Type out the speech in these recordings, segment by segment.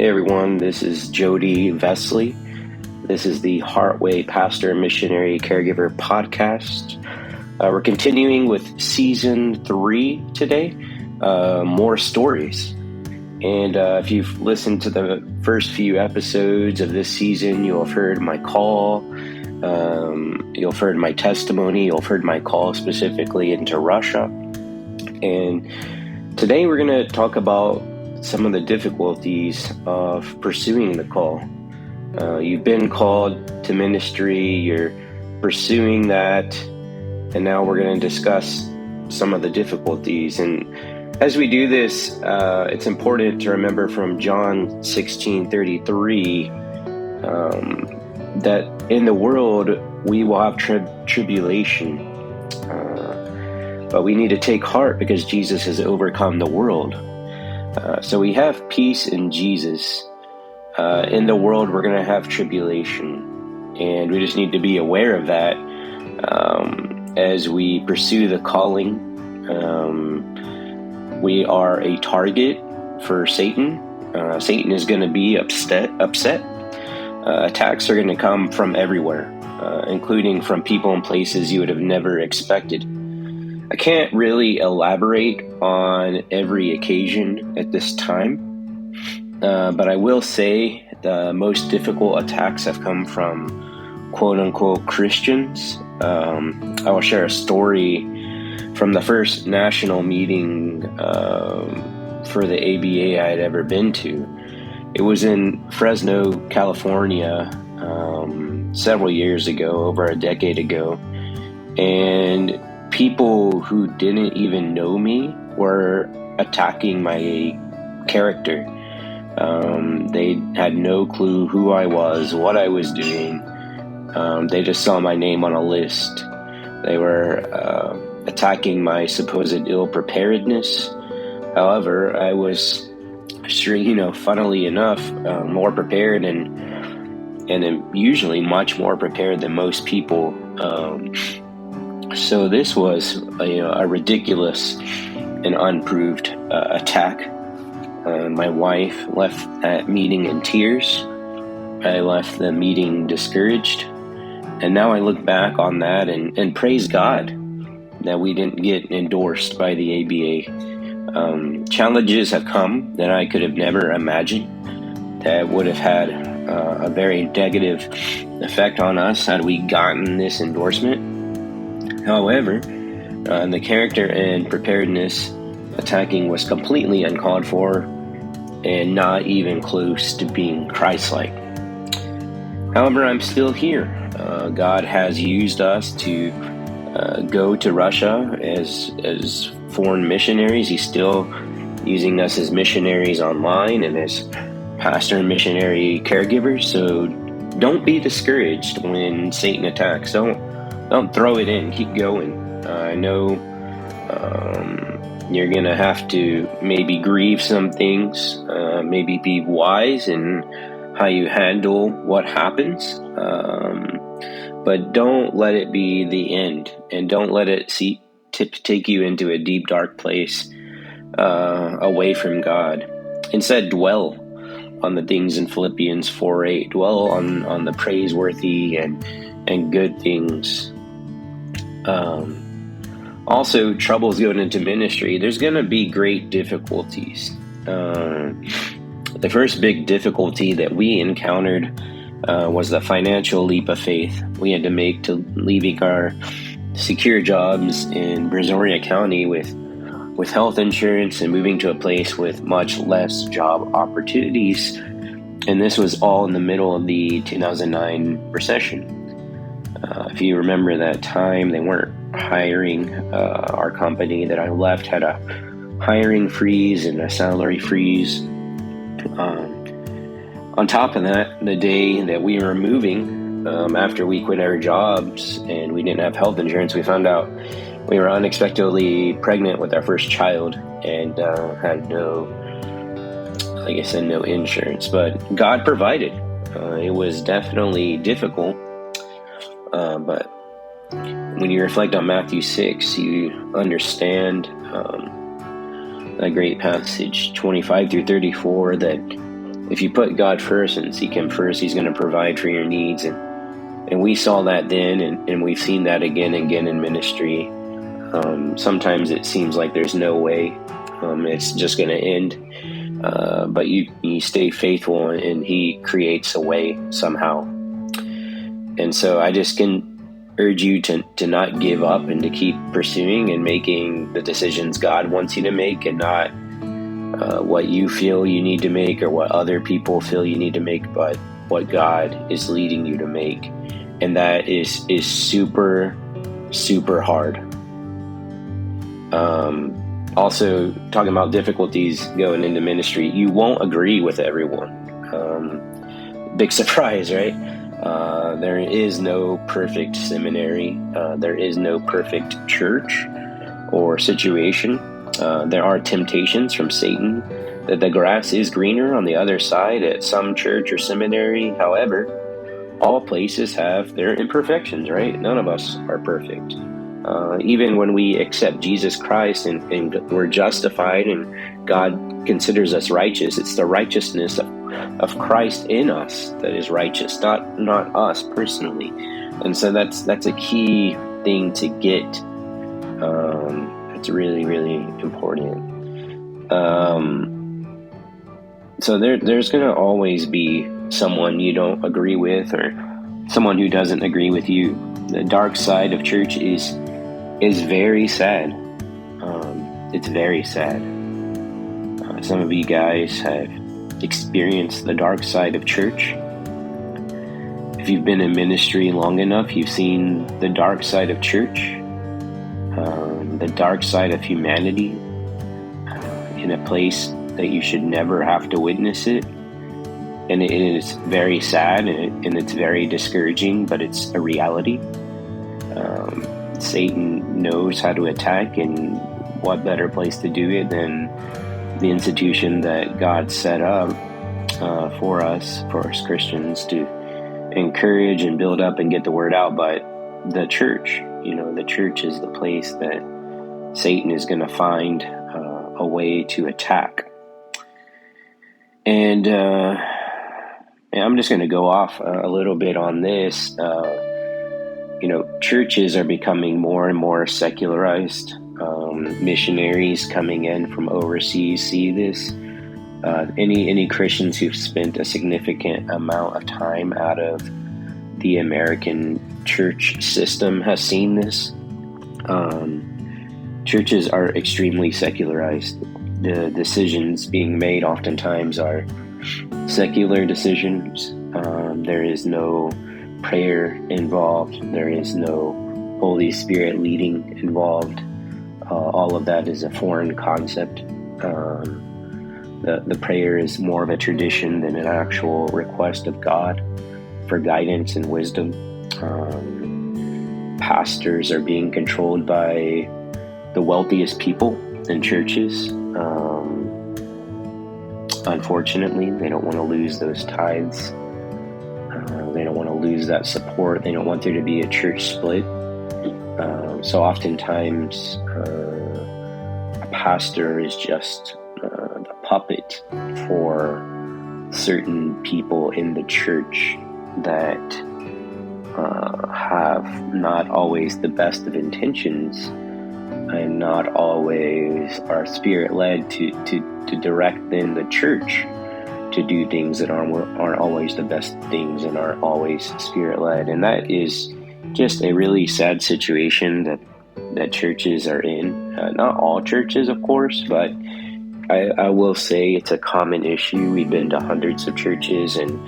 Hey everyone, this is Jody Vesley. This is the Heartway Pastor Missionary Caregiver Podcast. We're continuing with Season 3 today, More Stories. And if you've listened to the first few episodes of this season, you'll have heard my call, you'll have heard my testimony, you'll have heard my call specifically into Russia. And today we're going to talk about some of the difficulties of pursuing the call. You've been called to ministry, you're pursuing that, and now we're going to discuss some of the difficulties. And as we do this, it's important to remember from John 16:33 that in the world we will have tribulation, but we need to take heart because Jesus has overcome the world. So we have peace in Jesus. In the world, we're going to have tribulation, and we just need to be aware of that as we pursue the calling. We are a target for Satan. Satan is going to be upset. Attacks are going to come from everywhere, including from people and places you would have never expected. I can't really elaborate on every occasion at this time, but I will say the most difficult attacks have come from quote-unquote Christians. I will share a story from the first national meeting for the ABA I had ever been to. It was in Fresno, California, several years ago, over a decade ago, and people who didn't even know me were attacking my character. They had no clue who I was, what I was doing. They just saw my name on a list. They were attacking my supposed ill-preparedness. However, I was sure, funnily enough, more prepared and usually much more prepared than most people. So this was a ridiculous and unproved attack. My wife left that meeting in tears. I left the meeting discouraged. And now I look back on that and praise God that we didn't get endorsed by the ABA. Challenges have come that I could have never imagined that would have had a very negative effect on us had we gotten this endorsement. However, the character and preparedness attacking was completely uncalled for and not even close to being Christ-like. However, I'm still here. God has used us to go to Russia as foreign missionaries. He's still using us as missionaries online and as pastor and missionary caregivers. So don't be discouraged when Satan attacks. Don't throw it in. Keep going. I know you're going to have to maybe grieve some things, maybe be wise in how you handle what happens. But don't let it be the end, and don't let it take you into a deep, dark place away from God. Instead, dwell on the things in Philippians 4:8. Dwell on the praiseworthy and good things. Also, troubles going into ministry, there's going to be great difficulties. The first big difficulty that we encountered was the financial leap of faith we had to make to leaving our secure jobs in Brazoria County with health insurance and moving to a place with much less job opportunities. And this was all in the middle of the 2009 recession. If you remember that time, they weren't hiring. Our company that I left had a hiring freeze and a salary freeze. On top of that, the day that we were moving, after we quit our jobs and we didn't have health insurance, we found out we were unexpectedly pregnant with our first child and had no insurance. But God provided. It was definitely difficult. But when you reflect on Matthew 6, you understand that great passage, 25 through 34, that if you put God first and seek Him first, He's going to provide for your needs. And we saw that then, and we've seen that again and again in ministry. Sometimes it seems like there's no way it's just going to end. But you stay faithful, and He creates a way somehow. And so I just can urge you to not give up and to keep pursuing and making the decisions God wants you to make, and not what you feel you need to make or what other people feel you need to make, but what God is leading you to make. And that is super, super hard. Also, talking about difficulties going into ministry, you won't agree with everyone. Big surprise, right? There is no perfect seminary. There is no perfect church or situation. There are temptations from Satan that the grass is greener on the other side at some church or seminary. However, all places have their imperfections, right? None of us are perfect. Even when we accept Jesus Christ and we're justified and God considers us righteous, it's the righteousness of Christ in us that is righteous, not us personally. And so that's a key thing to get. It's really, really important. So there's going to always be someone you don't agree with, or someone who doesn't agree with you. The dark side of church is very sad. It's very sad. Some of you guys have experienced the dark side of church. If you've been in ministry long enough, you've seen the dark side of church, the dark side of humanity, in a place that you should never have to witness it. And it is very sad, and it's very discouraging, but it's a reality. Satan knows how to attack, and what better place to do it than the institution that God set up for us as Christians to encourage and build up and get the word out. But the church, the church is the place that Satan is going to find a way to attack. And I'm just going to go off a little bit on this. Churches are becoming more and more secularized. Missionaries coming in from overseas see this. Any Christians who've spent a significant amount of time out of the American church system has seen this. Churches are extremely secularized. The decisions being made oftentimes are secular decisions. There is no prayer involved. There is no Holy Spirit leading involved. All of that is a foreign concept. The prayer is more of a tradition than an actual request of God for guidance and wisdom. Pastors are being controlled by the wealthiest people in churches. Unfortunately, they don't want to lose those tithes. They don't want to lose that support. They don't want there to be a church split. So oftentimes, a pastor is just the puppet for certain people in the church that have not always the best of intentions, and not always are spirit-led to direct then the church to do things that aren't always the best things and aren't always spirit-led. And that is just a really sad situation that churches are in. Not all churches, of course, but I will say it's a common issue. We've been to hundreds of churches, and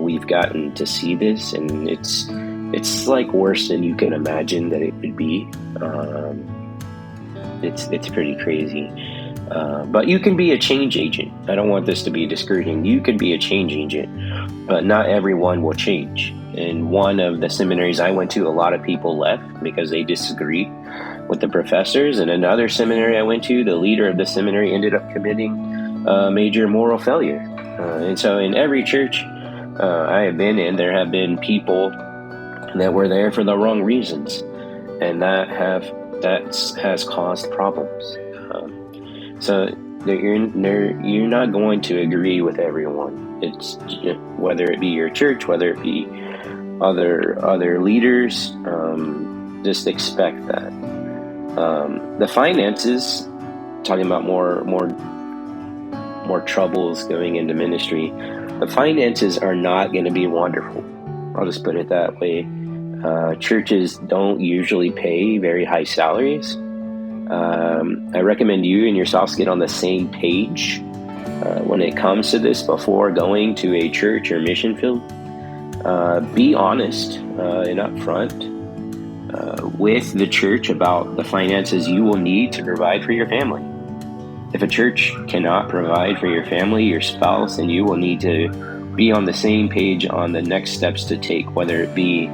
we've gotten to see this, and it's like worse than you can imagine that it would be. It's pretty crazy. But you can be a change agent. I don't want this to be discouraging. You can be a change agent, but not everyone will change. In one of the seminaries I went to, a lot of people left because they disagreed with the professors. And another seminary I went to, the leader of the seminary ended up committing major moral failure. And so in every church I have been in, there have been people that were there for the wrong reasons, and that has caused problems. So that you're not going to agree with everyone. It's whether it be your church, whether it be other leaders. Just expect that. The finances, talking about more troubles going into ministry. The finances are not going to be wonderful. I'll just put it that way. Churches don't usually pay very high salaries. I recommend you and your spouse get on the same page when it comes to this before going to a church or mission field. Be honest and upfront with the church about the finances you will need to provide for your family. If a church cannot provide for your family, your spouse, then you will need to be on the same page on the next steps to take, whether it be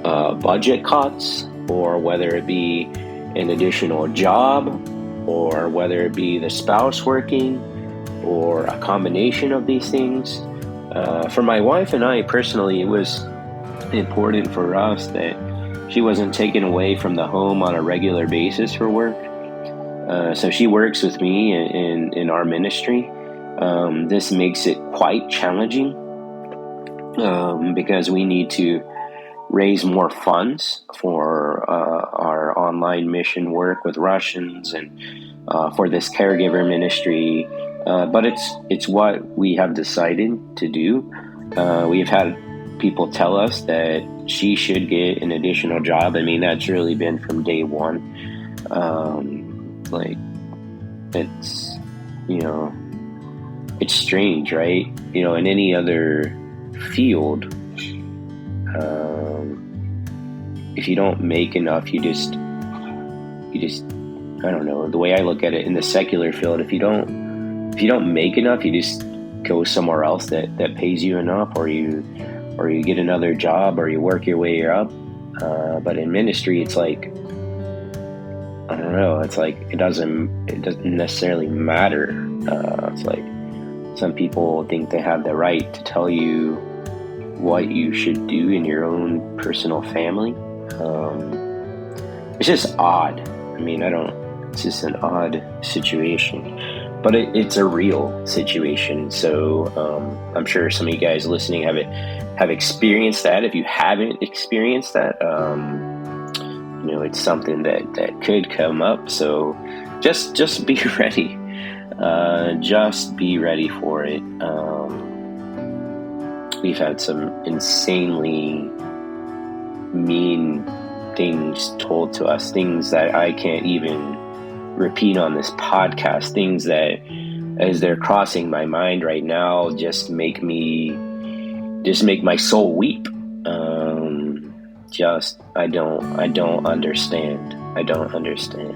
budget cuts, or whether it be an additional job, or whether it be the spouse working, or a combination of these things. For my wife and I personally, it was important for us that she wasn't taken away from the home on a regular basis for work. So she works with me in our ministry. This makes it quite challenging because we need to raise more funds for our online mission work with Russians and for this caregiver ministry. But it's what we have decided to do. We've had people tell us that she should get an additional job. I mean, that's really been from day one. It's, it's strange, right? In any other field, if you don't make enough, you just, I don't know, the way I look at it in the secular field, if you don't make enough, you just go somewhere else that pays you enough, or you get another job, or you work your way up. But in ministry, it's like, I don't know, it's like it doesn't necessarily matter. It's like some people think they have the right to tell you what you should do in your own personal family. It's just odd. I mean, it's just an odd situation. But it's a real situation. So I'm sure some of you guys listening have experienced that. If you haven't experienced that, it's something that could come up. So just be ready. Just be ready for it. We've had some insanely mean things told to us, things that I can't even repeat on this podcast, things that, as they're crossing my mind right now, just make my soul weep. I don't understand. I don't understand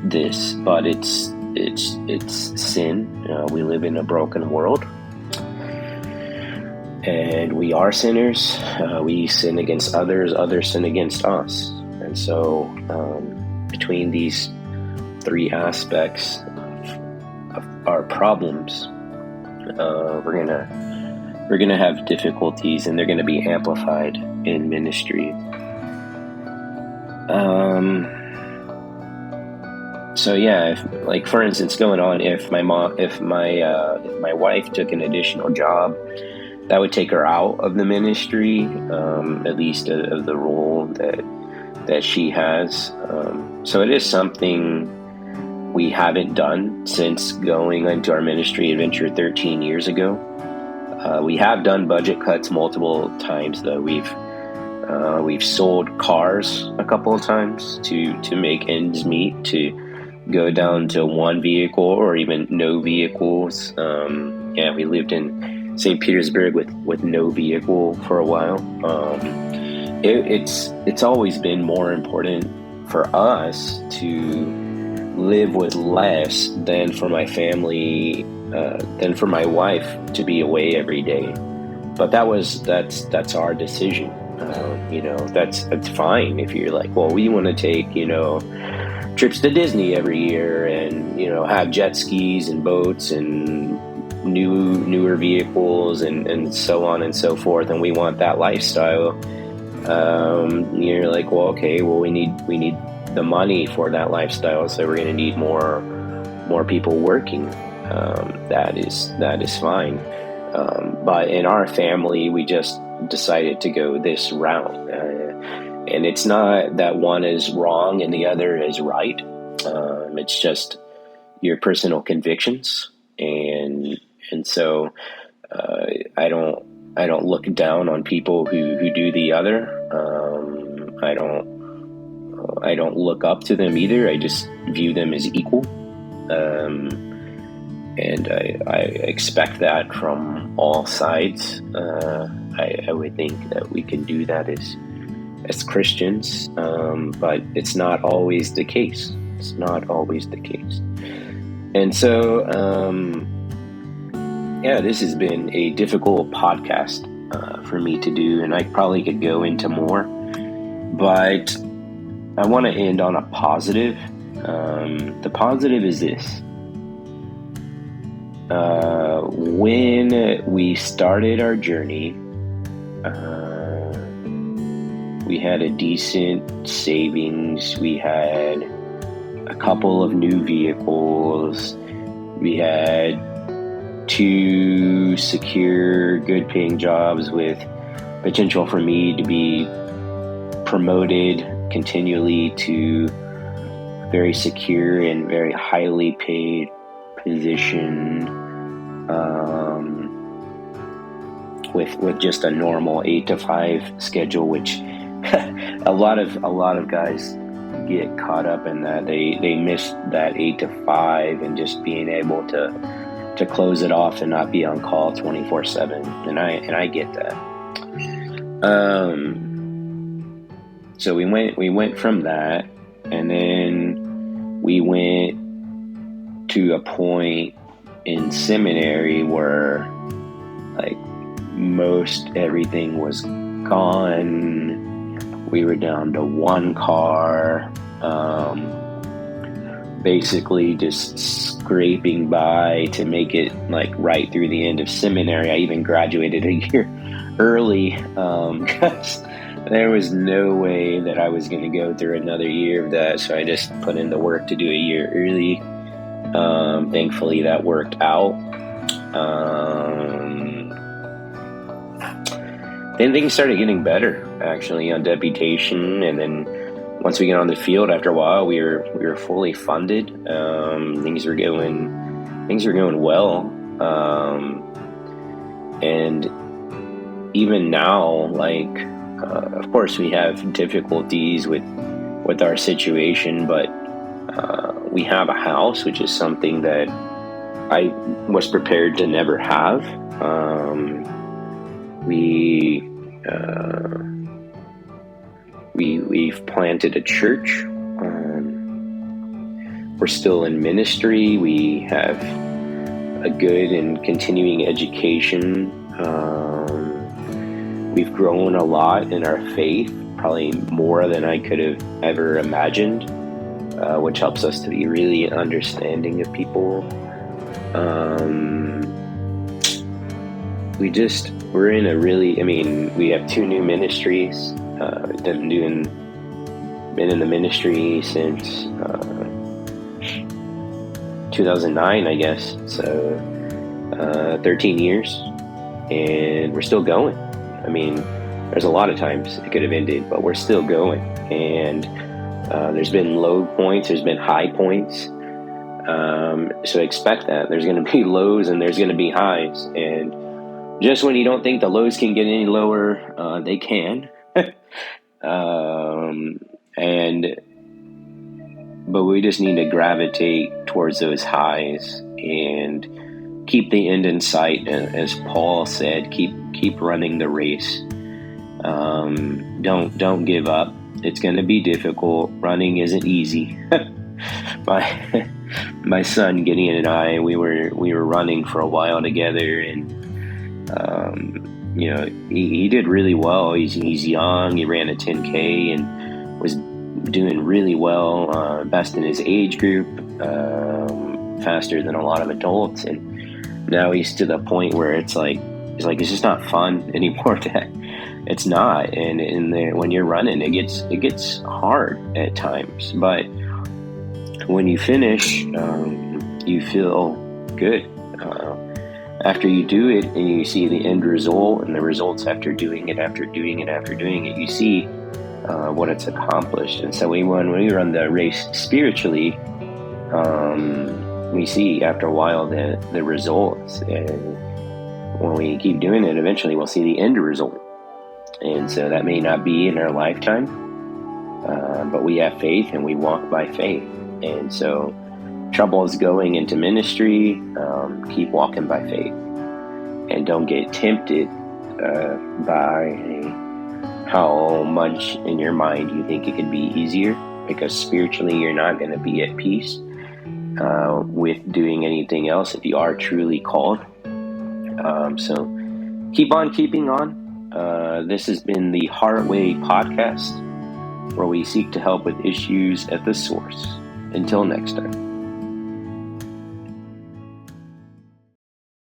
this, but it's sin. We live in a broken world, and we are sinners. We sin against others sin against us, and so between these three aspects of our problems, we're gonna have difficulties, and they're gonna be amplified in ministry. So yeah, for instance, going on, if my wife took an additional job, that would take her out of the ministry, at least of the role that she has. So it is something we haven't done since going into our ministry adventure 13 years ago. We have done budget cuts multiple times, though. We've sold cars a couple of times to make ends meet, to go down to one vehicle or even no vehicles. We lived in St. Petersburg with no vehicle for a while. It's always been more important for us to live with less than for my family, than for my wife to be away every day. But that's our decision. That's fine if you're like, well, we want to take trips to Disney every year, and have jet skis and boats and newer vehicles and so on and so forth, and we want that lifestyle. You're like, well, okay, well, we need the money for that lifestyle, so we're going to need more people working. That is fine. But in our family, we just decided to go this route. And it's not that one is wrong and the other is right. It's just your personal convictions. And so I don't look down on people who do the other. I don't look up to them either. I just view them as equal. And I expect that from all sides. I would think that we can do that as Christians, but it's not always the case. It's not always the case. And so, this has been a difficult podcast for me to do, and I probably could go into more, but I want to end on a positive. The positive is this. When we started our journey, we had a decent savings. We had a couple of new vehicles. We had 2 secure, good-paying jobs with potential for me to be promoted continually to very secure and very highly paid position, with just a normal 8 to 5 schedule, which a lot of guys get caught up in that. They miss that 8 to 5 and just being able to close it off and not be on call 24/7. And I get that. So we went from that, and then we went to a point in seminary where like most everything was gone. We were down to 1 car, basically just scraping by to make it like right through the end of seminary. I even graduated a year early because there was no way that I was going to go through another year of that, so I just put in the work to do a year early. Thankfully that worked out. Then things started getting better, actually, on deputation, and then once we got on the field, after a while, we were fully funded. Things were going well, and even now, like, of course, we have difficulties with our situation, but we have a house, which is something that I was prepared to never have. We've planted a church. We're still in ministry. We have a good and continuing education. We've grown a lot in our faith, probably more than I could have ever imagined, which helps us to be really understanding of people. We're in a really, we have 2 new ministries. Been in the ministry since 2009, I guess. So 13 years, and we're still going. There's a lot of times it could have ended, but we're still going. And there's been low points, there's been high points. So expect that. There's going to be lows and there's going to be highs. And just when you don't think the lows can get any lower, they can. But we just need to gravitate towards those highs and keep the end in sight. As Paul said, keep running the race. Don't give up. It's going to be difficult. Running isn't easy. My son Gideon and I, we were running for a while together, and he did really well. He's young. He ran a 10K and was doing really well, best in his age group, faster than a lot of adults. And now he's to the point where it's just not fun anymore It's not, and when you're running, it gets hard at times. But when you finish, you feel good. After you do it and you see the end result and the results after doing it, you see what it's accomplished. And so when we run the race spiritually, we see after a while the results. And when we keep doing it, eventually we'll see the end result. And so that may not be in our lifetime, but we have faith and we walk by faith. And so trouble is going into ministry, keep walking by faith. And don't get tempted by how much in your mind you think it could be easier, because spiritually you're not going to be at peace with doing anything else if you are truly called. So keep on keeping on. This has been the Heartway Podcast, where we seek to help with issues at the source. Until next time.